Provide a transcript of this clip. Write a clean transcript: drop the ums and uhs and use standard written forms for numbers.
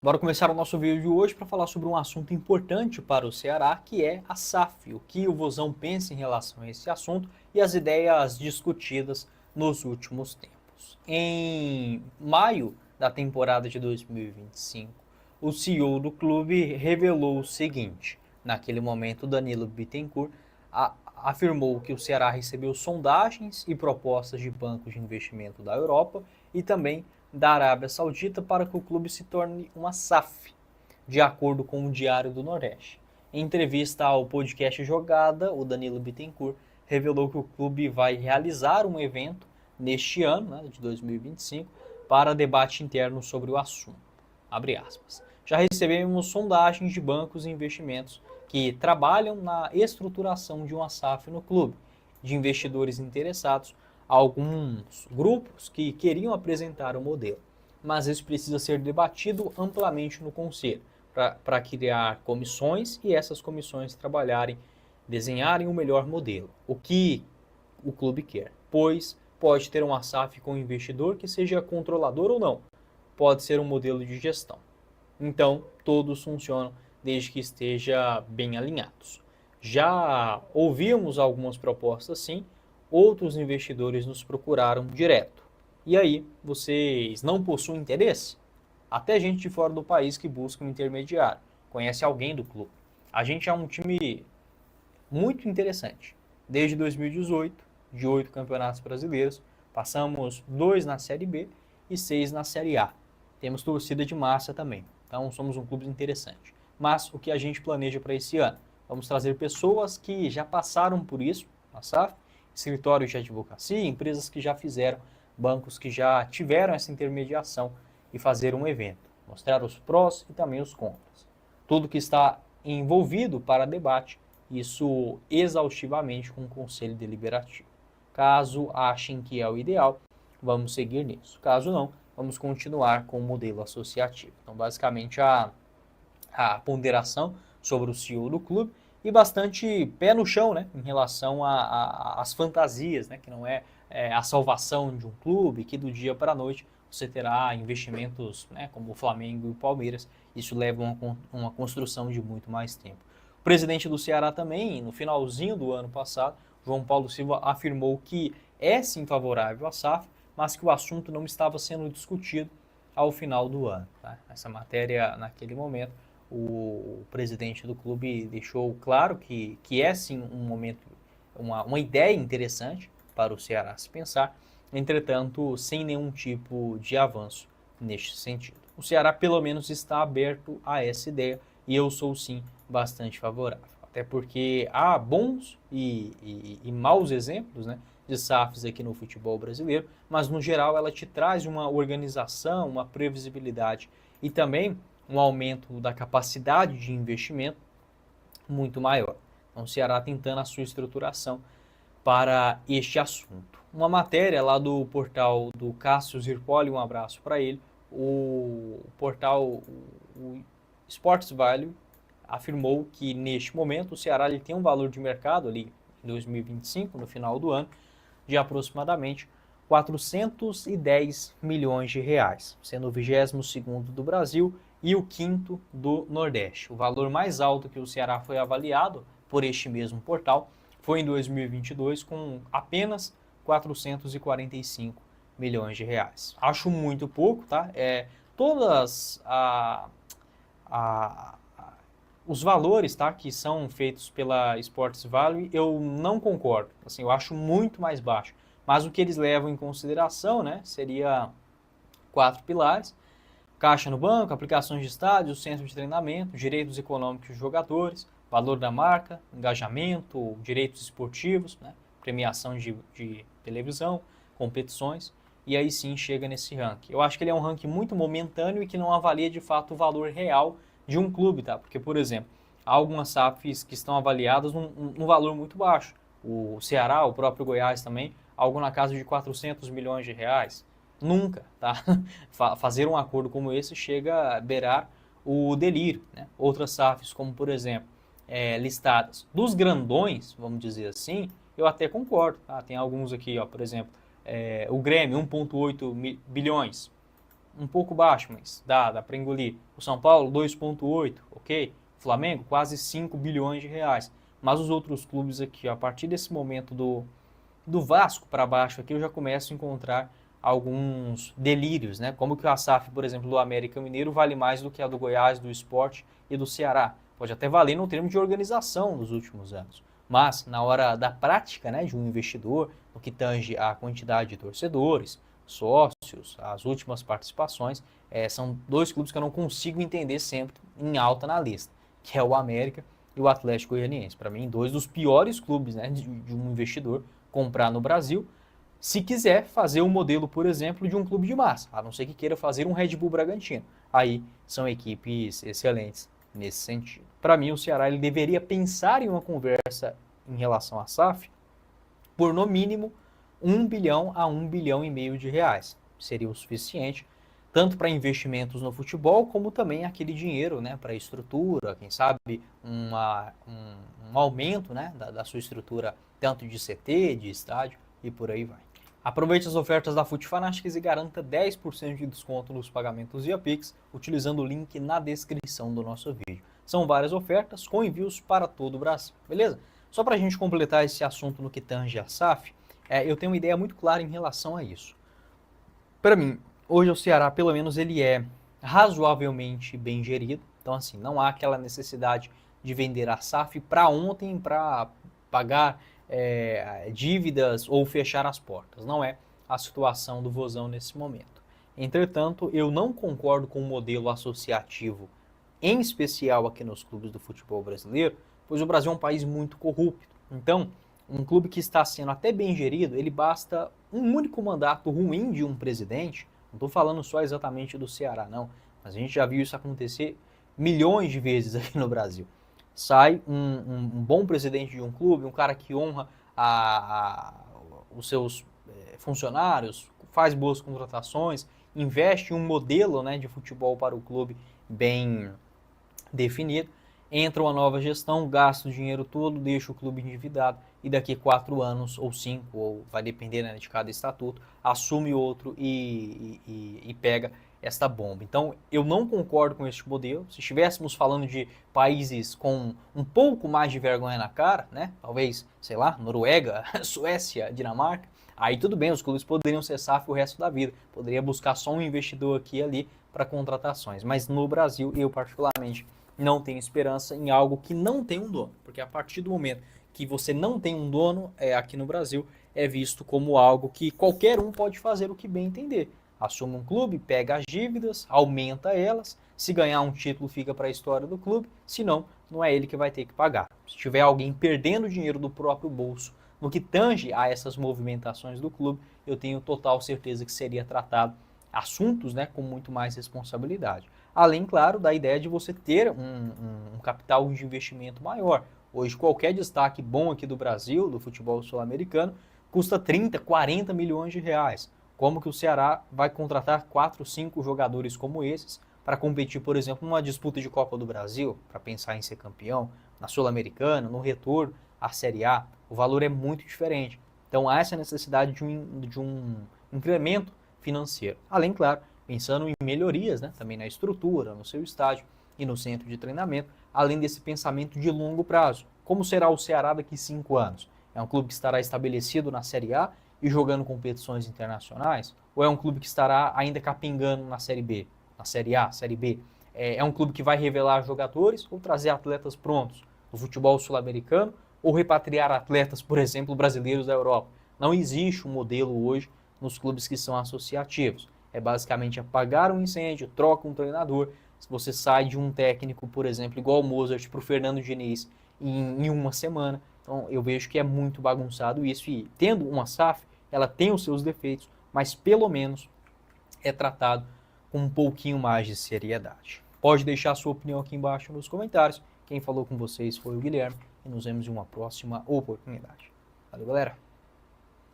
Bora começar o nosso vídeo de hoje para falar sobre um assunto importante para o Ceará, que é a SAF. O que o Vozão pensa em relação a esse assunto e as ideias discutidas nos últimos tempos. Em maio da temporada de 2025, o CEO do clube revelou o seguinte. Naquele momento, Danilo Bittencourt afirmou que o Ceará recebeu sondagens e propostas de bancos de investimento da Europa e também da Arábia Saudita para que o clube se torne uma SAF, de acordo com o Diário do Nordeste. Em entrevista ao podcast Jogada, o Danilo Bittencourt revelou que o clube vai realizar um evento neste ano, de 2025, para debate interno sobre o assunto. Abre aspas. Já recebemos sondagens de bancos e investimentos que trabalham na estruturação de uma SAF no clube, de investidores interessados, alguns grupos que queriam apresentar o modelo, mas isso precisa ser debatido amplamente no conselho, para criar comissões e essas comissões trabalharem, desenharem o melhor modelo, o que o clube quer, pois pode ter uma SAF com investidor que seja controlador ou não, pode ser um modelo de gestão. Então, todos funcionam desde que estejam bem alinhados. Já ouvimos algumas propostas sim, outros investidores nos procuraram direto. E aí, vocês não possuem interesse? Até gente de fora do país que busca um intermediário, conhece alguém do clube. A gente é um time muito interessante. Desde 2018, de 8 campeonatos brasileiros, passamos 2 na Série B e 6 na Série A. Temos torcida de massa também, então somos um clube interessante. Mas o que a gente planeja para esse ano? Vamos trazer pessoas que já passaram por isso, na SAF, escritórios de advocacia, empresas que já fizeram, bancos que já tiveram essa intermediação e fazer um evento, mostrar os prós e também os contras. Tudo que está envolvido para debate, isso exaustivamente com o Conselho Deliberativo. Caso achem que é o ideal, vamos seguir nisso. Caso não, vamos continuar com o modelo associativo. Então, basicamente, a ponderação sobre o CEO do clube e bastante pé no chão, em relação às fantasias, que não é, a salvação de um clube, que do dia para a noite você terá investimentos, como o Flamengo e o Palmeiras. Isso leva a uma construção de muito mais tempo. O presidente do Ceará também, no finalzinho do ano passado, João Paulo Silva, afirmou que é sim favorável à SAF, mas que o assunto não estava sendo discutido ao final do ano. Essa matéria, naquele momento, o presidente do clube deixou claro que é sim um momento, uma ideia interessante para o Ceará se pensar, entretanto, sem nenhum tipo de avanço neste sentido. O Ceará, pelo menos, está aberto a essa ideia e eu sou, sim, bastante favorável. Até porque há bons e maus exemplos, de SAFs aqui no futebol brasileiro, mas, no geral, ela te traz uma organização, uma previsibilidade e também um aumento da capacidade de investimento muito maior. Então, o Ceará tentando a sua estruturação para este assunto. Uma matéria lá do portal do Cássio Zirpoli, um abraço para ele, o portal o Sports Value afirmou que neste momento o Ceará ele tem um valor de mercado ali em 2025, no final do ano, de aproximadamente 410 milhões de reais, sendo o 22º do Brasil e o 5º do Nordeste. O valor mais alto que o Ceará foi avaliado por este mesmo portal foi em 2022 com apenas 445 milhões de reais. Acho muito pouco, tá? Todas os valores, tá, que são feitos pela Sports Value, eu não concordo. Assim, eu acho muito mais baixo. Mas o que eles levam em consideração, seria 4 pilares: caixa no banco, aplicações de estádio, centro de treinamento, direitos econômicos dos jogadores, valor da marca, engajamento, direitos esportivos, premiação de televisão, competições, e aí sim chega nesse ranking. Eu acho que ele é um ranking muito momentâneo e que não avalia de fato o valor real de um clube, tá? Porque, por exemplo, há algumas SAFs que estão avaliadas num valor muito baixo. O Ceará, o próprio Goiás também, algo na casa de 400 milhões de reais. Nunca, tá? Fazer um acordo como esse chega a beirar o delírio, Outras SAFs, como por exemplo, listadas dos grandões, vamos dizer assim, eu até concordo, tá? Tem alguns aqui, por exemplo, o Grêmio, 1,8 bilhões. um pouco baixo, mas dá para engolir. O São Paulo, 2,8, ok? Flamengo, quase 5 bilhões de reais. Mas os outros clubes aqui, a partir desse momento do Vasco para baixo aqui, eu já começo a encontrar alguns delírios, né? Como que a SAF, por exemplo, do América Mineiro vale mais do que a do Goiás, do Sport e do Ceará. Pode até valer no termo de organização nos últimos anos. Mas, na hora da prática, né, de um investidor, no que tange a quantidade de torcedores, sócios, as últimas participações, são dois clubes que eu não consigo entender sempre em alta na lista, que é o América e o Atlético Goianiense. Para mim, dois dos piores clubes, né, de um investidor comprar no Brasil, se quiser fazer um modelo, por exemplo, de um clube de massa, a não ser que queira fazer um Red Bull Bragantino. Aí são equipes excelentes nesse sentido. Para mim, o Ceará ele deveria pensar em uma conversa em relação à SAF por, no mínimo, 1 bilhão a 1 bilhão e meio de reais. Seria o suficiente, tanto para investimentos no futebol, como também aquele dinheiro, né, para estrutura, quem sabe um aumento, né, da sua estrutura, tanto de CT, de estádio e por aí vai. Aproveite as ofertas da FUT Fanatics e garanta 10% de desconto nos pagamentos via Pix, utilizando o link na descrição do nosso vídeo. São várias ofertas com envios para todo o Brasil, beleza? Só para a gente completar esse assunto no que tange a SAF, eu tenho uma ideia muito clara em relação a isso. Para mim, hoje o Ceará, pelo menos, ele é razoavelmente bem gerido. Então, assim, não há aquela necessidade de vender a SAF para ontem para pagar dívidas ou fechar as portas. Não é a situação do Vozão nesse momento. Entretanto, eu não concordo com o modelo associativo, em especial aqui nos clubes do futebol brasileiro, pois o Brasil é um país muito corrupto. Então, um clube que está sendo até bem gerido, ele basta um único mandato ruim de um presidente, não estou falando só exatamente do Ceará, não, mas a gente já viu isso acontecer milhões de vezes aqui no Brasil. Sai um bom presidente de um clube, um cara que honra os seus funcionários, faz boas contratações, investe em um modelo, né, de futebol para o clube bem definido, entra uma nova gestão, gasta o dinheiro todo, deixa o clube endividado e daqui 4 anos ou 5, ou vai depender, né, de cada estatuto, assume outro e pega esta bomba. Então, eu não concordo com este modelo. Se estivéssemos falando de países com um pouco mais de vergonha na cara, né, talvez, sei lá, Noruega, Suécia, Dinamarca, aí tudo bem, os clubes poderiam ser SAF o resto da vida. Poderia buscar só um investidor aqui e ali para contratações. Mas no Brasil, eu particularmente não tenho esperança em algo que não tem um dono. Porque a partir do momento que você não tem um dono, aqui no Brasil, é visto como algo que qualquer um pode fazer o que bem entender. Assume um clube, pega as dívidas, aumenta elas, se ganhar um título fica para a história do clube, se não, não é ele que vai ter que pagar. Se tiver alguém perdendo dinheiro do próprio bolso no que tange a essas movimentações do clube, eu tenho total certeza que seria tratado assuntos, né, com muito mais responsabilidade. Além, claro, da ideia de você ter um capital de investimento maior. Hoje, qualquer destaque bom aqui do Brasil, do futebol sul-americano, custa 30, 40 milhões de reais. Como que o Ceará vai contratar 4, 5 jogadores como esses para competir, por exemplo, numa disputa de Copa do Brasil, para pensar em ser campeão, na Sul-Americana, no retorno à Série A? O valor é muito diferente. Então há essa necessidade de um incremento financeiro. Além, claro, pensando em melhorias, né, também na estrutura, no seu estádio e no centro de treinamento, além desse pensamento de longo prazo. Como será o Ceará daqui 5 anos? É um clube que estará estabelecido na Série A e jogando competições internacionais? Ou é um clube que estará ainda capengando na Série B, na Série A, Série B? É um clube que vai revelar jogadores ou trazer atletas prontos do futebol sul-americano ou repatriar atletas, por exemplo, brasileiros da Europa? Não existe um modelo hoje nos clubes que são associativos. É basicamente apagar um incêndio, troca um treinador. Se você sai de um técnico, por exemplo, igual o Mozart para o Fernando Diniz em uma semana, então eu vejo que é muito bagunçado isso. E tendo uma SAF, ela tem os seus defeitos, mas pelo menos é tratado com um pouquinho mais de seriedade. Pode deixar a sua opinião aqui embaixo nos comentários. Quem falou com vocês foi o Guilherme e nos vemos em uma próxima oportunidade. Valeu, galera!